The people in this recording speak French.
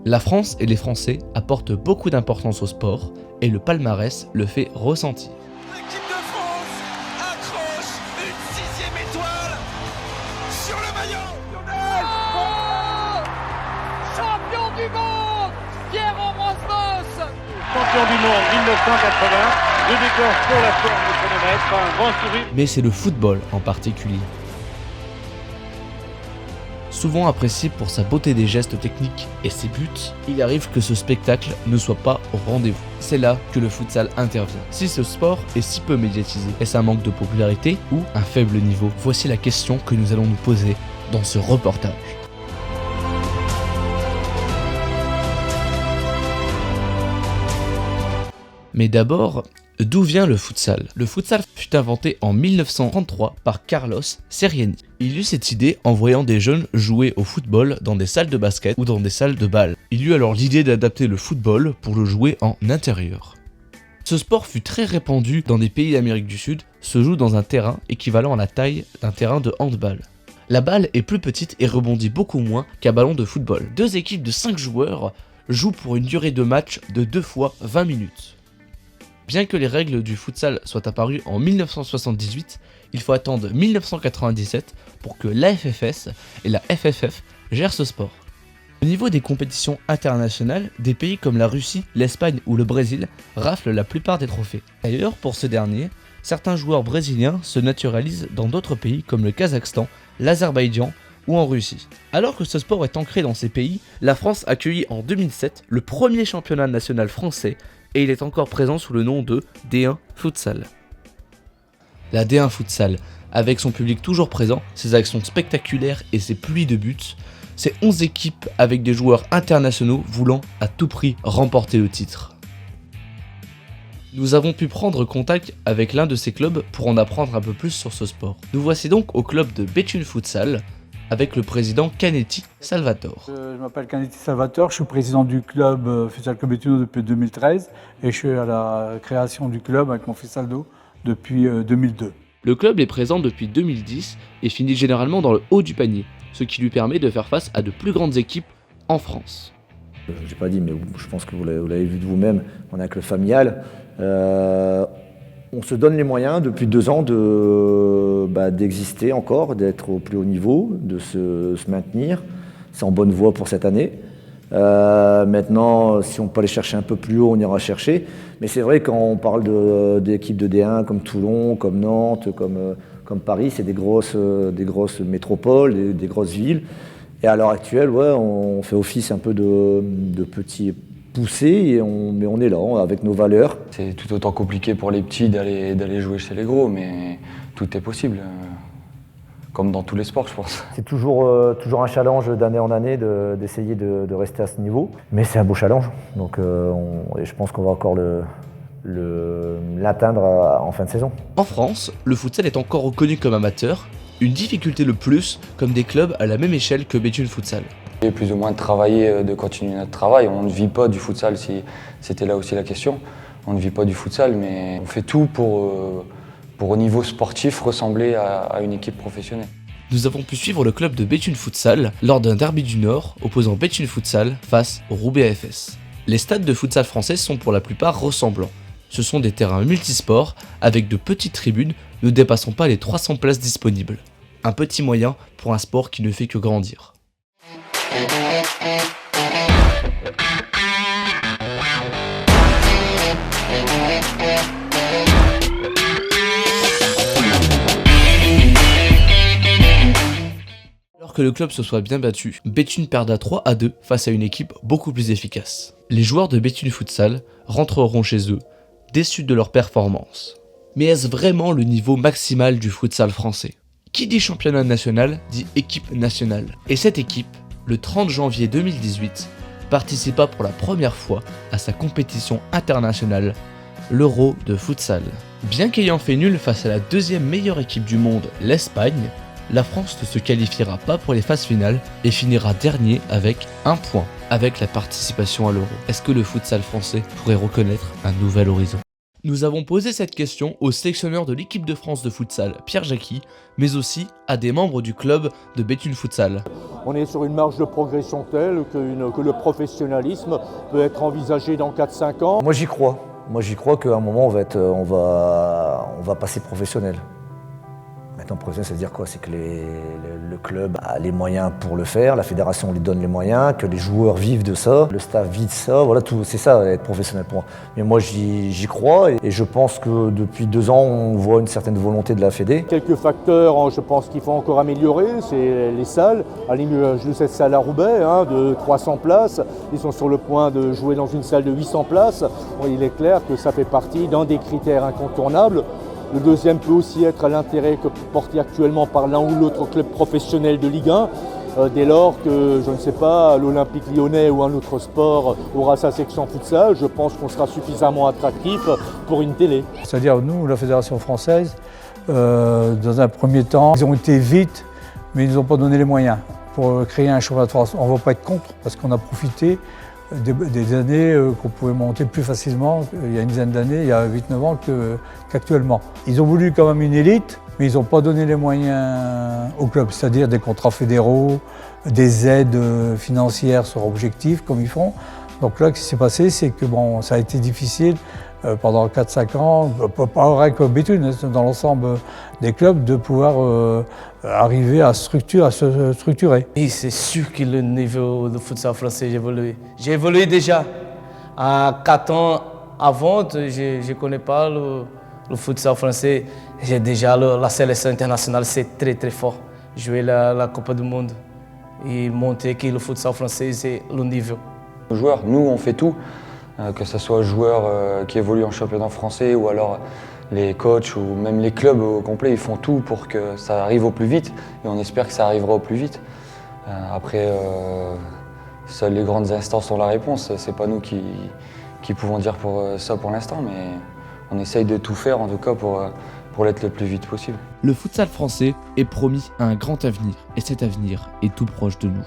La France et les Français apportent beaucoup d'importance au sport et le palmarès le fait ressentir. L'équipe de France accroche une 6e étoile sur le maillot. Oh, champion du monde, Pierre-Ambroise Boss. Champion du monde 1980, 2 victoires sur la forme de chronomètre, un grand sourire. Mais c'est le football en particulier. Souvent apprécié pour sa beauté des gestes techniques et ses buts, il arrive que ce spectacle ne soit pas au rendez-vous. C'est là que le futsal intervient. Si ce sport est si peu médiatisé, est-ce un manque de popularité ou un faible niveau? Voici la question que nous allons nous poser dans ce reportage. Mais d'abord, d'où vient le futsal? Le futsal fut inventé en 1933 par Carlos Seriani. Il eut cette idée en voyant des jeunes jouer au football dans des salles de basket ou dans des salles de balle. Il eut alors l'idée d'adapter le football pour le jouer en intérieur. Ce sport fut très répandu dans des pays d'Amérique du Sud, se joue dans un terrain équivalent à la taille d'un terrain de handball. La balle est plus petite et rebondit beaucoup moins qu'un ballon de football. 2 équipes de 5 joueurs jouent pour une durée de match de 2 fois 20 minutes. Bien que les règles du futsal soient apparues en 1978, il faut attendre 1997 pour que l'AFFS et la FFF gèrent ce sport. Au niveau des compétitions internationales, des pays comme la Russie, l'Espagne ou le Brésil raflent la plupart des trophées. D'ailleurs, pour ce dernier, certains joueurs brésiliens se naturalisent dans d'autres pays comme le Kazakhstan, l'Azerbaïdjan ou en Russie. Alors que ce sport est ancré dans ces pays, la France accueillit en 2007 le premier championnat national français et il est encore présent sous le nom de D1 Futsal. La D1 Futsal, avec son public toujours présent, ses actions spectaculaires et ses pluies de buts, c'est 11 équipes avec des joueurs internationaux voulant à tout prix remporter le titre. Nous avons pu prendre contact avec l'un de ces clubs pour en apprendre un peu plus sur ce sport. Nous voici donc au club de Béthune Futsal avec le président Canetti Salvatore. Je m'appelle Canetti Salvatore, je suis président du club Futsal Club Béthune depuis 2013 et je suis à la création du club avec mon fils Aldo depuis 2002. Le club est présent depuis 2010 et finit généralement dans le haut du panier, ce qui lui permet de faire face à de plus grandes équipes en France. Je n'ai pas dit, mais je pense que vous l'avez vu de vous-même, on a un club familial. On se donne les moyens depuis 2 ans d'exister encore, d'être au plus haut niveau, de se maintenir. C'est en bonne voie pour cette année. Maintenant, si on peut aller chercher un peu plus haut, on ira chercher. Mais c'est vrai, quand on parle d'équipes de D1 comme Toulon, comme Nantes, comme Paris, c'est des grosses métropoles, des grosses villes. Et à l'heure actuelle, ouais, on fait office un peu de petits poussés, mais on est là, avec nos valeurs. C'est tout autant compliqué pour les petits d'aller jouer chez les gros, mais tout est possible. Comme dans tous les sports, je pense. C'est toujours un challenge d'année en année d'essayer de rester à ce niveau. Mais c'est un beau challenge. Donc et je pense qu'on va encore l'atteindre en fin de saison. En France, le futsal est encore reconnu comme amateur, une difficulté le plus comme des clubs à la même échelle que Béthune Futsal. Et plus ou moins de travailler, de continuer notre travail. On ne vit pas du futsal, si c'était là aussi la question. On ne vit pas du futsal, mais on fait tout pour au niveau sportif ressembler à une équipe professionnelle. Nous avons pu suivre le club de Béthune Futsal lors d'un derby du Nord opposant Béthune Futsal face au Roubaix AFS. Les stades de futsal français sont pour la plupart ressemblants. Ce sont des terrains multisports avec de petites tribunes ne dépassant pas les 300 places disponibles. Un petit moyen pour un sport qui ne fait que grandir. Alors que le club se soit bien battu, Béthune perdra 3-2 face à une équipe beaucoup plus efficace. Les joueurs de Béthune Futsal rentreront chez eux, déçus de leur performance. Mais est-ce vraiment le niveau maximal du futsal français? Qui dit championnat national dit équipe nationale. Et cette équipe, le 30 janvier 2018, participa pour la première fois à sa compétition internationale, l'Euro de futsal. Bien qu'ayant fait nul face à la 2e meilleure équipe du monde, l'Espagne, la France ne se qualifiera pas pour les phases finales et finira dernier avec 1 point avec la participation à l'Euro. Est-ce que le futsal français pourrait reconnaître un nouvel horizon? Nous avons posé cette question au sélectionneur de l'équipe de France de futsal, Pierre Jacqui, mais aussi à des membres du club de Béthune Futsal. On est sur une marge de progression telle que le professionnalisme peut être envisagé dans 4-5 ans. Moi j'y crois. Moi j'y crois qu'à un moment on va passer professionnel. Maintenant professionnel, ça veut dire quoi? C'est que le club a les moyens pour le faire, la fédération lui donne les moyens, que les joueurs vivent de ça, le staff vit de ça, voilà, tout, c'est ça être professionnel pour moi. Mais moi j'y crois et je pense que depuis 2 ans on voit une certaine volonté de la Fédé. Quelques facteurs, je pense qu'il faut encore améliorer, c'est les salles. Je cette salle à Roubaix de 300 places, ils sont sur le point de jouer dans une salle de 800 places. Bon, il est clair que ça fait partie d'un des critères incontournables. Le deuxième peut aussi être l'intérêt que porté actuellement par l'un ou l'autre club professionnel de Ligue 1, dès lors que, je ne sais pas, l'Olympique Lyonnais ou un autre sport aura sa section futsal, je pense qu'on sera suffisamment attractif pour une télé. C'est-à-dire, nous, la Fédération française, dans un premier temps, ils ont été vite, mais ils nous ont pas donné les moyens pour créer un championnat de France. On ne va pas être contre, parce qu'on a profité des années qu'on pouvait monter plus facilement, il y a une dizaine d'années, il y a 8-9 ans qu'actuellement. Ils ont voulu quand même une élite, mais ils n'ont pas donné les moyens au club, c'est-à-dire des contrats fédéraux, des aides financières sur objectifs comme ils font. Donc là, ce qui s'est passé, c'est que bon, ça a été difficile pendant 4-5 ans, pas rien que Béthune, dans l'ensemble des clubs, de pouvoir arriver à se structurer. Et c'est sûr que le niveau de futsal français, j'ai évolué. J'ai évolué déjà. À 4 ans avant, je ne connais pas le futsal français. J'ai déjà la sélection internationale, c'est très très fort. Jouer la Coupe du Monde et montrer que le futsal français, c'est le niveau. Les joueurs, nous, on fait tout. Que ce soit joueurs qui évoluent en championnat français ou alors les coachs ou même les clubs au complet, ils font tout pour que ça arrive au plus vite et on espère que ça arrivera au plus vite. Après, seules les grandes instances ont la réponse, c'est pas nous qui pouvons dire pour ça pour l'instant, mais on essaye de tout faire en tout cas pour l'être le plus vite possible. Le futsal français est promis à un grand avenir et cet avenir est tout proche de nous.